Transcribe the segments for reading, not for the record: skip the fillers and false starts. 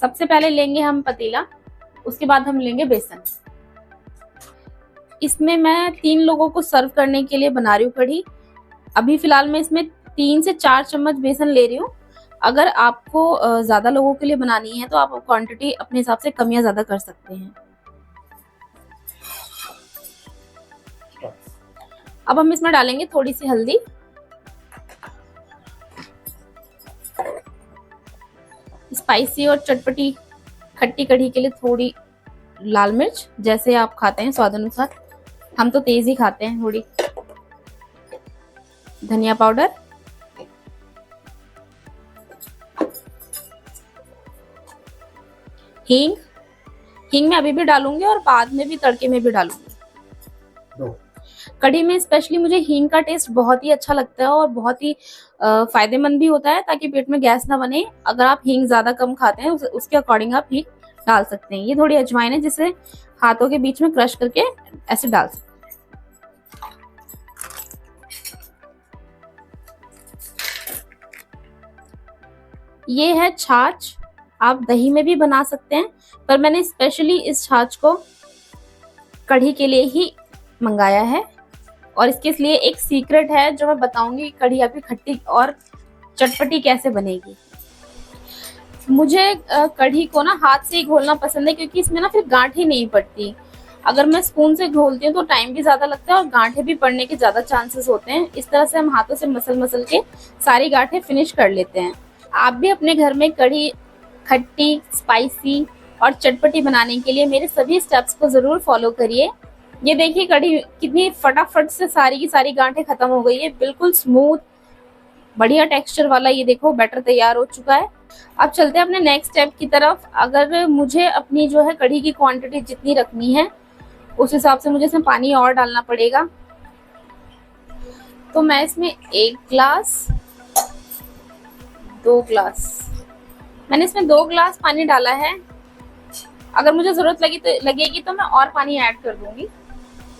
सबसे पहले लेंगे हम पतीला, उसके बाद हम लेंगे बेसन। इसमें मैं 3 लोगों को सर्व करने के लिए बना रही हूँ कढ़ी। अभी फिलहाल मैं इसमें 3 से 4 चम्मच बेसन ले रही हूँ। अगर आपको ज्यादा लोगों के लिए बनानी है तो आप क्वांटिटी अपने हिसाब से कम या ज्यादा कर सकते हैं। अब हम इसमें डालेंगे थोड़ी सी हल्दी, स्पाइसी और चटपटी खट्टी कढ़ी के लिए थोड़ी लाल मिर्च, जैसे आप खाते हैं स्वाद अनुसार, हम तो तेज ही खाते हैं थोड़ी, धनिया पाउडर, हींग। हींग मैं अभी भी डालूंगी और बाद में भी तड़के में भी डालूंगी। कढ़ी में स्पेशली मुझे हींग का टेस्ट बहुत ही अच्छा लगता है और बहुत ही फायदेमंद भी होता है, ताकि पेट में गैस ना बने। अगर आप हींग ज्यादा कम खाते हैं उसके अकॉर्डिंग आप हींग डाल सकते हैं। ये थोड़ी अजवाइन है जिसे हाथों के बीच में क्रश करके ऐसे डाल सकते हैं। ये है छाछ, आप दही में भी बना सकते हैं, पर मैंने स्पेशली इस छाछ को कढ़ी के लिए ही मंगाया है। और इसके लिए एक सीक्रेट है जो मैं बताऊंगी, कढ़ी आपकी खट्टी और चटपटी कैसे बनेगी। मुझे कढ़ी को ना हाथ से ही घोलना पसंद है, क्योंकि इसमें ना फिर गांठें नहीं पड़ती। अगर मैं स्पून से घोलती हूँ तो टाइम भी ज्यादा लगता है और गांठें भी पड़ने के ज्यादा चांसेस होते हैं। इस तरह से हम हाथों से मसल मसल के सारी गांठें फिनिश कर लेते हैं। आप भी अपने घर में कढ़ी खट्टी, स्पाइसी और चटपटी बनाने के लिए मेरे सभी स्टेप्स को जरूर फॉलो करिए। ये देखिए कढ़ी कितनी फटाफट से सारी की सारी गांठें खत्म हो गई है, बिल्कुल स्मूथ बढ़िया टेक्सचर वाला ये देखो बैटर तैयार हो चुका है। अब चलते हैं अपने नेक्स्ट स्टेप की तरफ। अगर मुझे अपनी जो है कढ़ी की क्वांटिटी जितनी रखनी है उस हिसाब से मुझे इसमें पानी और डालना पड़ेगा। तो मैं इसमें 1 ग्लास, 2 ग्लास, मैंने इसमें 2 ग्लास पानी डाला है। अगर मुझे जरूरत लगेगी तो मैं और पानी ऐड कर दूंगी।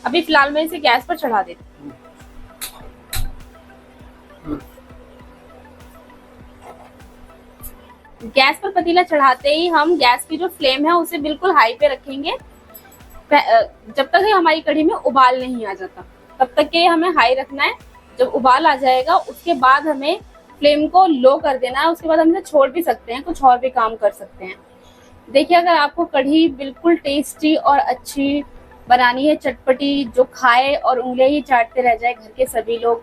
अभी फिलहाल मैं इसे गैस पर चढ़ा देती हूँ। गैस पर पतीला चढ़ाते ही हम गैस की जो फ्लेम है उसे बिल्कुल हाई पे रखेंगे। जब तक हमारी कढ़ी में उबाल नहीं आ जाता तब तक के हमें हाई रखना है। जब उबाल आ जाएगा उसके बाद हमें फ्लेम को लो कर देना है। उसके बाद हम इसे छोड़ भी सकते हैं, कुछ और भी काम कर सकते हैं। देखिए, अगर आपको कढ़ी बिल्कुल टेस्टी और अच्छी बनानी है, चटपटी, जो खाए और उंगलियां ही चाटते रह जाए घर के सभी लोग,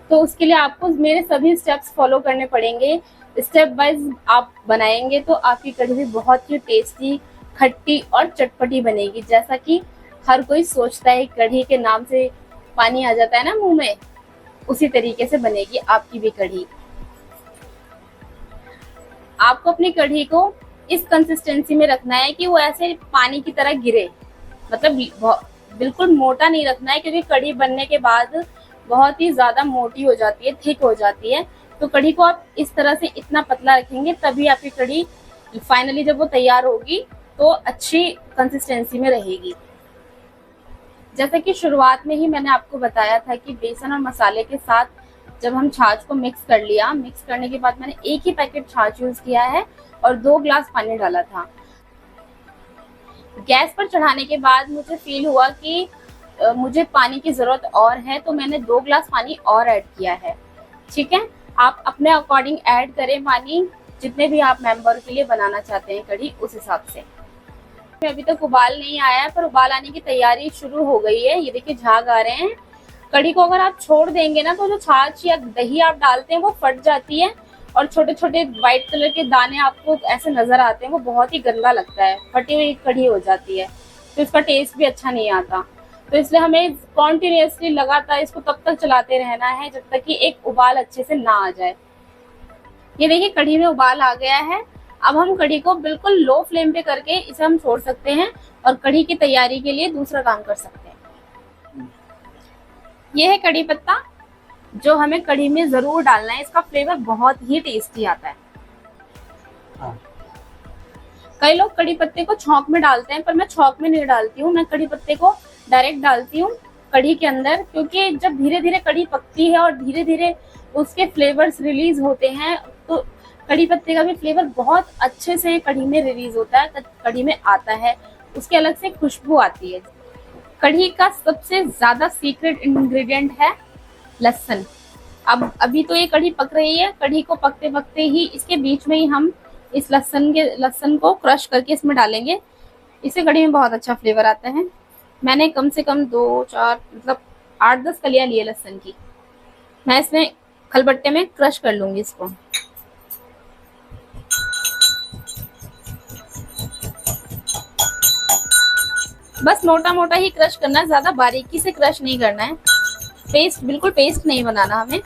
तो उसके लिए आपको मेरे सभी स्टेप्स फॉलो करने पड़ेंगे। स्टेप वाइज आप बनाएंगे तो आपकी कढ़ी भी बहुत ही टेस्टी, खट्टी और चटपटी बनेगी। जैसा कि हर कोई सोचता है, कढ़ी के नाम से पानी आ जाता है ना मुंह में, उसी तरीके से बनेगी आपकी भी कढ़ी। आपको अपनी कढ़ी को इस कंसिस्टेंसी में रखना है कि वो ऐसे पानी की तरह गिरे, मतलब बिल्कुल मोटा नहीं रखना है, क्योंकि कढ़ी बनने के बाद बहुत ही ज्यादा मोटी हो जाती है, थिक हो जाती है। तो कढ़ी को आप इस तरह से इतना पतला रखेंगे तभी आपकी कढ़ी फाइनली जब वो तैयार होगी तो अच्छी कंसिस्टेंसी में रहेगी। जैसे कि शुरुआत में ही मैंने आपको बताया था कि बेसन और मसाले के साथ जब हम छाछ को मिक्स कर लिया, मिक्स करने के बाद मैंने 1 ही पैकेट छाछ यूज किया है और 2 ग्लास पानी डाला था। गैस पर चढ़ाने के बाद मुझे फील हुआ कि मुझे पानी की जरूरत और है, तो मैंने 2 ग्लास पानी और ऐड किया है। ठीक है, आप अपने अकॉर्डिंग ऐड करें पानी, जितने भी आप मेंबर के लिए बनाना चाहते हैं कढ़ी, उस हिसाब से। अभी तक उबाल नहीं आया है, पर उबाल आने की तैयारी शुरू हो गई है। ये देखिए झाग आ रहे हैं। कढ़ी को अगर आप छोड़ देंगे ना तो जो छाछ या दही आप डालते हैं वो फट जाती है और छोटे छोटे व्हाइट कलर के दाने आपको ऐसे नजर आते हैं, वो बहुत ही गंदा लगता है, फटी हुई कढ़ी हो जाती है, तो इसका टेस्ट भी अच्छा नहीं आता। तो इसलिए हमें कॉन्टिन्यूसली लगातार इसको तब तक चलाते रहना है जब तक कि एक उबाल अच्छे से ना आ जाए। ये देखिए कढ़ी में उबाल आ गया है। अब हम कढ़ी को बिल्कुल लो फ्लेम पे करके इसे हम छोड़ सकते हैं और कढ़ी की तैयारी के लिए दूसरा काम कर सकते हैं। ये है कढ़ी पत्ता, जो हमें कढ़ी में जरूर डालना है, इसका फ्लेवर बहुत ही टेस्टी आता है। कई लोग कढ़ी पत्ते को छौंक में डालते हैं, पर मैं छौंक में नहीं डालती हूँ। मैं कढ़ी पत्ते को डायरेक्ट डालती हूँ कढ़ी के अंदर, क्योंकि जब धीरे धीरे कढ़ी पकती है और धीरे धीरे उसके फ्लेवर्स रिलीज होते हैं तो कड़ी पत्ते का भी फ्लेवर बहुत अच्छे से कढ़ी में रिलीज होता है, कढ़ी में आता है, उसकी अलग से खुशबू आती है। कढ़ी का सबसे ज्यादा सीक्रेट इंग्रेडिएंट है लहसुन। अब अभी तो ये कढ़ी पक रही है, कढ़ी को पकते पकते ही इसके बीच में ही हम इस लहसुन को क्रश करके इसमें डालेंगे। इससे कढ़ी में बहुत अच्छा फ्लेवर आता है। मैंने कम से कम 2-4 मतलब 8-10 कलियां लिए लहसुन की। मैं इसमें खलबट्टे में क्रश कर लूंगी इसको। बस मोटा मोटा ही क्रश करना है, ज्यादा बारीकी से क्रश नहीं करना है। पेस्ट, बिल्कुल पेस्ट नहीं बनाना हमें।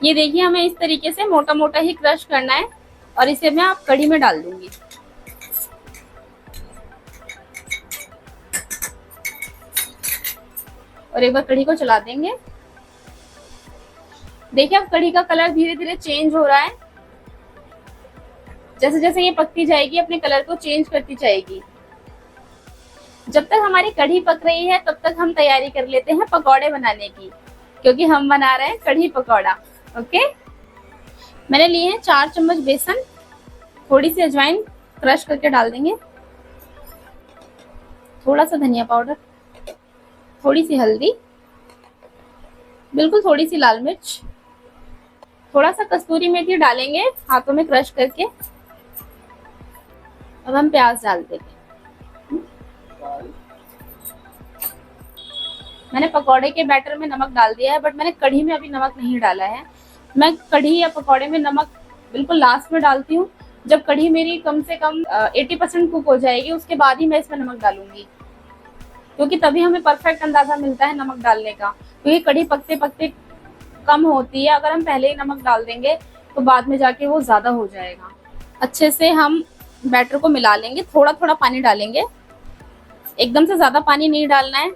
ये देखिए, हमें इस तरीके से मोटा मोटा ही क्रश करना है और इसे मैं आप कढ़ी में डाल दूंगी। और एक बार कढ़ी को चला देंगे। देखिए, अब कढ़ी का कलर धीरे धीरे चेंज हो रहा है। जैसे जैसे ये पकती जाएगी अपने कलर को चेंज करती जाएगी। जब तक हमारी कढ़ी पक रही है तब तक हम तैयारी कर लेते हैं पकौड़े बनाने की, क्योंकि हम बना रहे हैं कढ़ी पकौड़ा। ओके, मैंने लिए हैं 4 चम्मच बेसन, थोड़ी सी अजवाइन क्रश करके डाल देंगे, थोड़ा सा धनिया पाउडर, थोड़ी सी हल्दी, बिल्कुल थोड़ी सी लाल मिर्च, थोड़ा सा कस्तूरी मेथी डालेंगे हाथों में क्रश करके। अब हम प्याज डाल देंगे। मैंने पकौड़े के बैटर में नमक डाल दिया है, बट मैंने कढ़ी में अभी नमक नहीं डाला है। मैं कढ़ी या पकौड़े में नमक बिल्कुल लास्ट में डालती हूँ, जब कढ़ी मेरी कम से कम 80% कुक हो जाएगी, उसके बाद ही मैं इसमें नमक डालूंगी, क्योंकि तभी हमें परफेक्ट अंदाजा मिलता है नमक डालने का। क्योंकि कढ़ी पकते पकते कम होती है, अगर हम पहले ही नमक डाल देंगे तो बाद में जाके वो ज्यादा हो जाएगा। अच्छे से हम बैटर को मिला लेंगे, थोड़ा थोड़ा पानी डालेंगे, एकदम से ज्यादा पानी नहीं डालना है,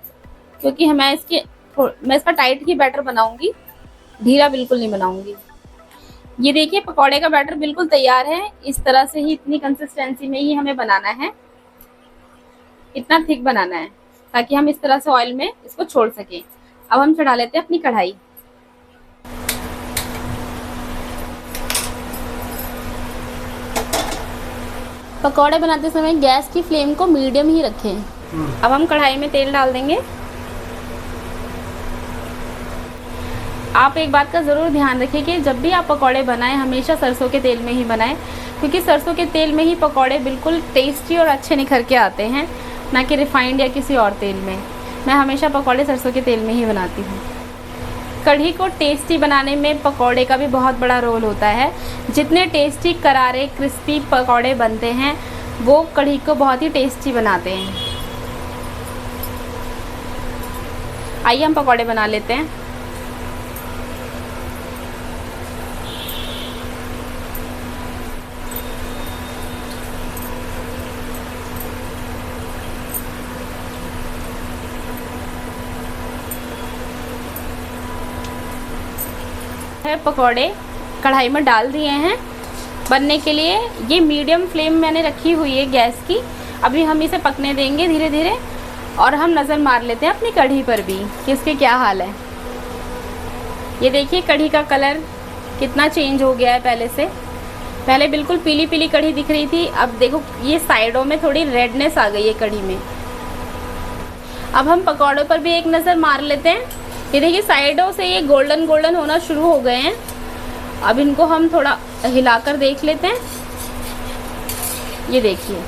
क्योंकि मैं इसका टाइट ही बैटर बनाऊंगी, ढीला बिल्कुल नहीं बनाऊंगी। ये देखिए, पकौड़े का बैटर बिल्कुल तैयार है। इस तरह से ही, इतनी कंसिस्टेंसी में ही हमें बनाना है, इतना थिक बनाना है ताकि हम इस तरह से ऑयल में इसको छोड़ सकें। अब हम चढ़ा लेते हैं अपनी कढ़ाई। पकौड़े बनाते समय गैस की फ्लेम को मीडियम ही रखें। अब हम कढ़ाई में तेल डाल देंगे। आप एक बात का ज़रूर ध्यान रखिए कि जब भी आप पकौड़े बनाएं हमेशा सरसों के तेल में ही बनाएं, क्योंकि सरसों के तेल में ही पकौड़े बिल्कुल टेस्टी और अच्छे निखर के आते हैं, ना कि रिफाइंड या किसी और तेल में। मैं हमेशा पकौड़े सरसों के तेल में ही बनाती हूँ। कढ़ी को टेस्टी बनाने में पकौड़े का भी बहुत बड़ा रोल होता है। जितने टेस्टी करारे क्रिस्पी पकौड़े बनते हैं वो कढ़ी को बहुत ही टेस्टी बनाते हैं। आइए हम पकौड़े बना लेते हैं। पकौड़े कढ़ाई में डाल दिए हैं बनने के लिए। ये मीडियम फ्लेम मैंने रखी हुई है गैस की। अभी हम इसे पकने देंगे धीरे धीरे, और हम नज़र मार लेते हैं अपनी कढ़ी पर भी कि इसके क्या हाल है। ये देखिए, कढ़ी का कलर कितना चेंज हो गया है पहले से। पहले बिल्कुल पीली पीली कढ़ी दिख रही थी, अब देखो ये साइडों में थोड़ी रेडनेस आ गई है कढ़ी में। अब हम पकौड़ों पर भी एक नज़र मार लेते हैं। ये देखिए, साइडों से ये गोल्डन गोल्डन होना शुरू हो गए हैं। अब इनको हम थोड़ा हिलाकर देख लेते हैं। ये देखिए,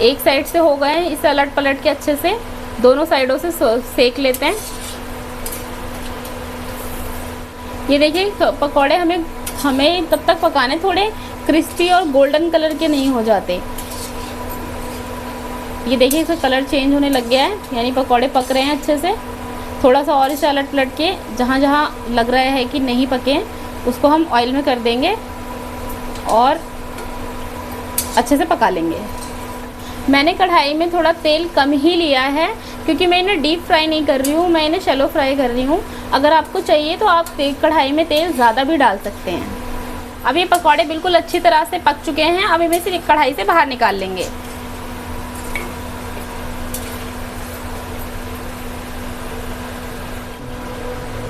एक साइड से हो गए हैं, इसे अलट पलट के अच्छे से दोनों साइडों से सेक लेते हैं। ये देखिए, पकौड़े हमें तब तक पकाने, थोड़े क्रिस्पी और गोल्डन कलर के नहीं हो जाते। ये देखिए, इसका कलर चेंज होने लग गया है, यानी पकौड़े पक रहे हैं अच्छे से। थोड़ा सा और इसे अलट पलट के जहाँ जहाँ लग रहा है कि नहीं पके उसको हम ऑयल में कर देंगे और अच्छे से पका लेंगे। मैंने कढ़ाई में थोड़ा तेल कम ही लिया है, क्योंकि मैं इन्हें डीप फ्राई नहीं कर रही हूँ, मैं इन्हें शैलो फ्राई कर रही हूँ। अगर आपको चाहिए तो आप कढ़ाई में तेल ज़्यादा भी डाल सकते हैं। अब ये पकौड़े बिल्कुल अच्छी तरह से पक चुके हैं। अब इन्हें सिर्फ कढ़ाई से बाहर निकाल लेंगे।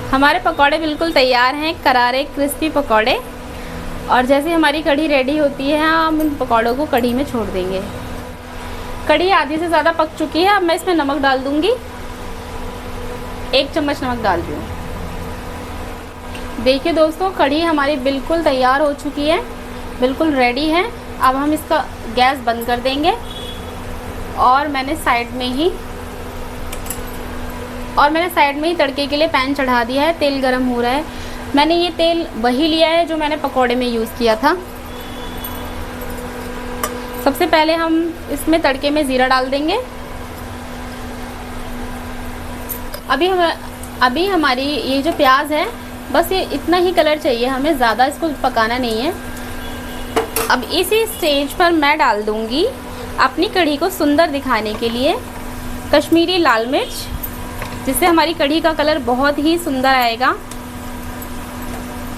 हमारे पकौड़े बिल्कुल तैयार हैं, करारे क्रिस्पी पकौड़े। और जैसे हमारी कढ़ी रेडी होती है हम इन पकौड़ों को कढ़ी में छोड़ देंगे। कढ़ी आधी से ज़्यादा पक चुकी है। अब मैं इसमें नमक डाल दूँगी, 1 चम्मच नमक डाल रही हूँ। देखिए दोस्तों, कढ़ी हमारी बिल्कुल तैयार हो चुकी है, बिल्कुल रेडी है। अब हम इसका गैस बंद कर देंगे और मैंने साइड में ही तड़के के लिए पैन चढ़ा दिया है। तेल गरम हो रहा है। मैंने ये तेल वही लिया है जो मैंने पकोड़े में यूज़ किया था। सबसे पहले हम इसमें तड़के में ज़ीरा डाल देंगे। अभी हमारी ये जो प्याज है, बस ये इतना ही कलर चाहिए हमें, ज़्यादा इसको पकाना नहीं है। अब इसी स्टेज पर मैं डाल दूँगी अपनी कढ़ी को सुंदर दिखाने के लिए कश्मीरी लाल मिर्च, जिससे हमारी कढ़ी का कलर बहुत ही सुंदर आएगा।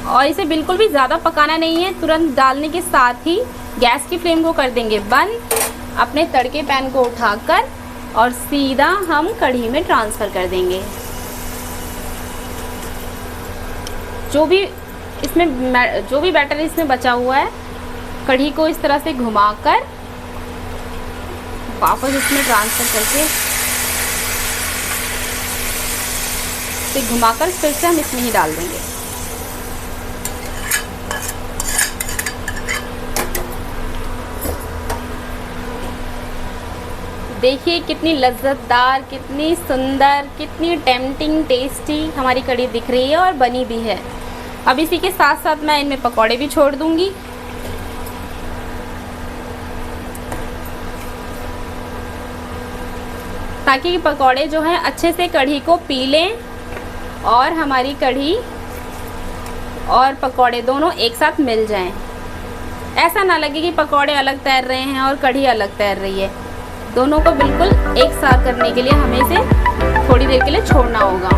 और इसे बिल्कुल भी ज़्यादा पकाना नहीं है। तुरंत डालने के साथ ही गैस की फ्लेम को कर देंगे बंद। अपने तड़के पैन को उठाकर और सीधा हम कढ़ी में ट्रांसफ़र कर देंगे। जो भी बैटर इसमें बचा हुआ है, कढ़ी को इस तरह से घुमाकर वापस इसमें ट्रांसफ़र करके घुमाकर फिर से हम इसमें ही डाल देंगे। देखिए कितनी लज्जतदार, कितनी सुंदर, कितनी टेम्पटिंग, टेस्टी हमारी कढ़ी दिख रही है और बनी भी है। अब इसी के साथ साथ मैं इनमें पकौड़े भी छोड़ दूंगी। ताकि पकौड़े जो हैं अच्छे से कढ़ी को पी लें और हमारी कढ़ी और पकौड़े दोनों एक साथ मिल जाएं। ऐसा ना लगे कि पकौड़े अलग तैर रहे हैं और कढ़ी अलग तैर रही है। दोनों को बिल्कुल एक साथ करने के लिए हमें इसे थोड़ी देर के लिए छोड़ना होगा।